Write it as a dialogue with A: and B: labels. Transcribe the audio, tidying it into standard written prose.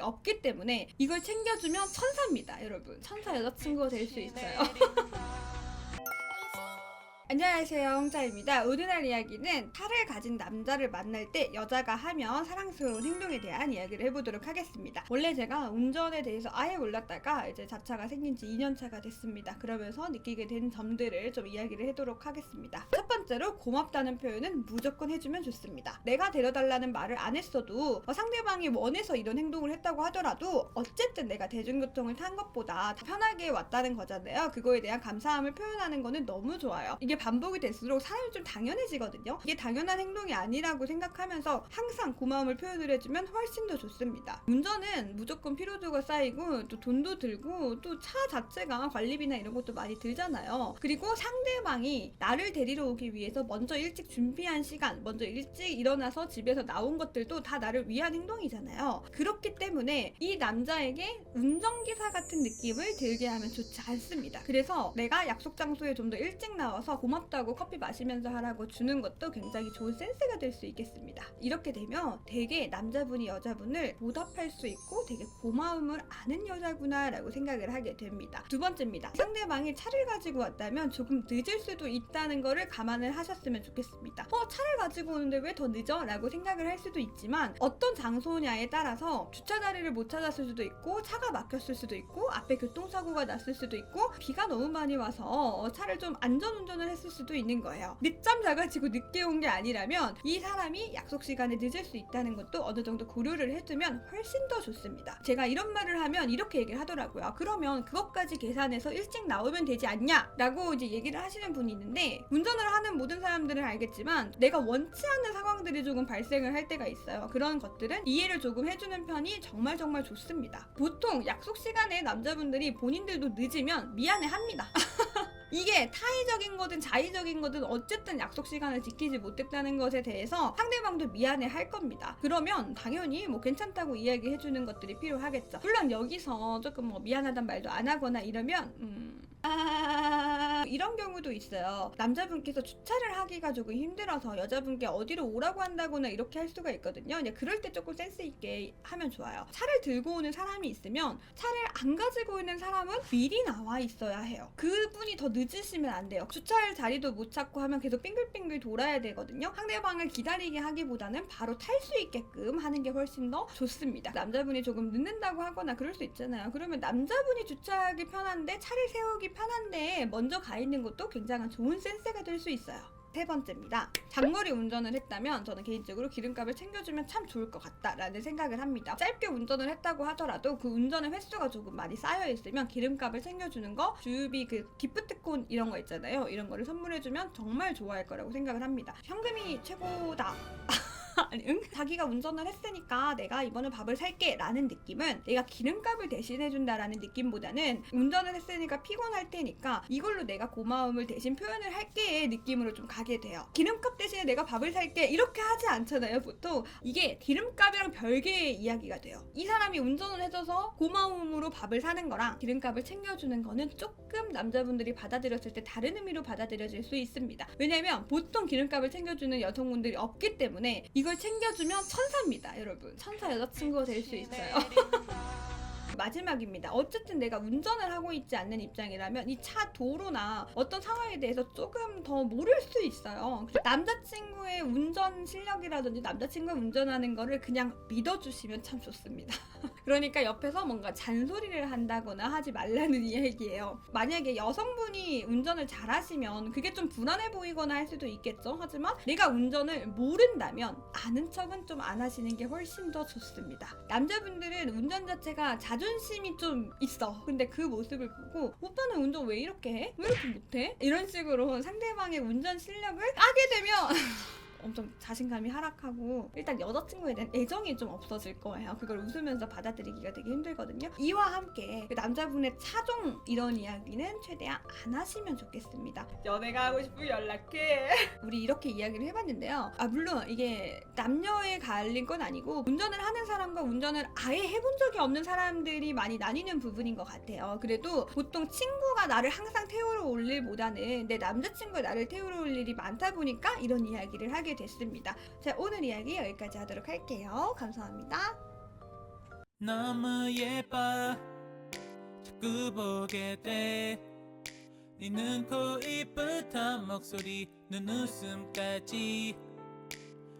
A: 없기 때문에 이걸 챙겨주면 천사입니다. 여러분, 천사 여자친구가 될 수 있어요. 안녕하세요, 홍차입니다. 오늘 이야기는 차를 가진 남자를 만날 때 여자가 하면 사랑스러운 행동에 대한 이야기를 해보도록 하겠습니다. 원래 제가 운전에 대해서 아예 몰랐다가 이제 자차가 생긴 지 2년차가 됐습니다. 그러면서 느끼게 된 점들을 좀 이야기를 해도록 하겠습니다. 첫 번째로, 고맙다는 표현은 무조건 해주면 좋습니다. 내가 데려달라는 말을 안 했어도 상대방이 원해서 이런 행동을 했다고 하더라도 어쨌든 내가 대중교통을 탄 것보다 편하게 왔다는 거잖아요. 그거에 대한 감사함을 표현하는 거는 너무 좋아요. 이게 반복이 될수록 사람이 좀 당연해지거든요. 이게 당연한 행동이 아니라고 생각하면서 항상 고마움을 표현을 해주면 훨씬 더 좋습니다. 운전은 무조건 피로도가 쌓이고 또 돈도 들고 또 차 자체가 관리비나 이런 것도 많이 들잖아요. 그리고 상대방이 나를 데리러 오기 위해서 먼저 일찍 준비한 시간, 먼저 일찍 일어나서 집에서 나온 것들도 다 나를 위한 행동이잖아요. 그렇기 때문에 이 남자에게 운전기사 같은 느낌을 들게 하면 좋지 않습니다. 그래서 내가 약속 장소에 좀 더 일찍 나와서 고맙다고 커피 마시면서 하라고 주는 것도 굉장히 좋은 센스가 될 수 있겠습니다. 이렇게 되면 되게 남자분이 여자분을 보답할 수 있고 되게 고마움을 아는 여자구나 라고 생각을 하게 됩니다. 두 번째입니다. 상대방이 차를 가지고 왔다면 조금 늦을 수도 있다는 거를 감안을 하셨으면 좋겠습니다. 차를 가지고 오는데 왜 더 늦어? 라고 생각을 할 수도 있지만 어떤 장소냐에 따라서 주차 자리를 못 찾았을 수도 있고 차가 막혔을 수도 있고 앞에 교통사고가 났을 수도 있고 비가 너무 많이 와서 차를 좀 안전운전을 했을 수도 있는 거예요. 늦잠 자가지고 늦게 온 게 아니라면 이 사람이 약속 시간에 늦을 수 있다는 것도 어느 정도 고려를 해두면 훨씬 더 좋습니다. 제가 이런 말을 하면 이렇게 얘기를 하더라고요. 그러면 그것까지 계산해서 일찍 나오면 되지 않냐? 라고 이제 얘기를 하시는 분이 있는데, 운전을 하는 모든 사람들은 알겠지만 내가 원치 않는 상황들이 조금 발생을 할 때가 있어요. 그런 것들은 이해를 조금 해주는 편이 정말 좋습니다. 보통 약속 시간에 남자분들이 본인들도 늦으면 미안해합니다. 이게 타의적인 거든 자의적인 거든 어쨌든 약속 시간을 지키지 못했다는 것에 대해서 상대방도 미안해 할 겁니다. 그러면 당연히 괜찮다고 이야기해주는 것들이 필요하겠죠. 물론 여기서 조금 미안하단 말도 안 하거나 이러면 이런 경우도 있어요. 남자분께서 주차를 하기가 조금 힘들어서 여자분께 어디로 오라고 한다거나 이렇게 할 수가 있거든요. 그럴 때 조금 센스 있게 하면 좋아요. 차를 들고 오는 사람이 있으면 차를 안 가지고 있는 사람은 미리 나와 있어야 해요. 그분이 더 늦으시면 안 돼요. 주차할 자리도 못 찾고 하면 계속 빙글빙글 돌아야 되거든요. 상대방을 기다리게 하기보다는 바로 탈 수 있게끔 하는 게 훨씬 더 좋습니다. 남자분이 조금 늦는다고 하거나 그럴 수 있잖아요. 그러면 남자분이 주차하기 편한데 차를 세우기 편한데 먼저 가 있는 것도 굉장히 좋은 센스가 될 수 있어요. 세 번째입니다. 장거리 운전을 했다면 저는 개인적으로 기름값을 챙겨주면 참 좋을 것 같다라는 생각을 합니다. 짧게 운전을 했다고 하더라도 그 운전의 횟수가 조금 많이 쌓여있으면 기름값을 챙겨주는 거, 주유비 기프트콘 이런 거 있잖아요. 이런 거를 선물해주면 정말 좋아할 거라고 생각을 합니다. 현금이 최고다. 아니, 자기가 운전을 했으니까 내가 이번에 밥을 살게 라는 느낌은 내가 기름값을 대신해준다라는 느낌보다는 운전을 했으니까 피곤할 테니까 이걸로 내가 고마움을 대신 표현을 할게의 느낌으로 좀 가게 돼요. 기름값 대신에 내가 밥을 살게 이렇게 하지 않잖아요. 보통 이게 기름값이랑 별개의 이야기가 돼요. 이 사람이 운전을 해줘서 고마움으로 밥을 사는 거랑 기름값을 챙겨주는 거는 조금 남자분들이 받아들였을 때 다른 의미로 받아들여질 수 있습니다. 왜냐면 보통 기름값을 챙겨주는 여성분들이 없기 때문에 이걸 챙겨주면 천사입니다. 여러분, 천사 여자친구가 될 수 있어요. 마지막입니다. 어쨌든 내가 운전을 하고 있지 않는 입장이라면 이 차 도로나 어떤 상황에 대해서 조금 더 모를 수 있어요. 남자친구의 운전 실력이라든지 남자친구가 운전하는 거를 그냥 믿어주시면 참 좋습니다. 그러니까 옆에서 뭔가 잔소리를 한다거나 하지 말라는 이야기예요. 만약에 여성분이 운전을 잘하시면 그게 좀 불안해 보이거나 할 수도 있겠죠. 하지만 내가 운전을 모른다면 아는 척은 좀 안 하시는 게 훨씬 더 좋습니다. 남자분들은 운전 자체가 자존심이 좀 있어. 근데 그 모습을 보고 오빠는 운전 왜 이렇게 해? 왜 이렇게 못해? 이런 식으로 상대방의 운전 실력을 까게 되면 엄청 자신감이 하락하고 일단 여자친구에 대한 애정이 좀 없어질 거예요. 그걸 웃으면서 받아들이기가 되게 힘들거든요. 이와 함께 그 남자분의 차종 이런 이야기는 최대한 안 하시면 좋겠습니다. 연애가 하고 싶으면 연락해. 우리 이렇게 이야기를 해봤는데요. 물론 이게 남녀에 갈린 건 아니고 운전을 하는 사람과 운전을 아예 해본 적이 없는 사람들이 많이 나뉘는 부분인 것 같아요. 그래도 보통 친구가 나를 항상 태우러 올 일보다는 내 남자친구가 나를 태우러 올 일이 많다 보니까 이런 이야기를 하게 됐습니다. 자, 오늘 이야기 여기까지 하도록 할게요. 감사합니다.
B: 너무 예뻐 자꾸 보게 돼 네 눈, 코, 입부터 목소리, 눈웃음까지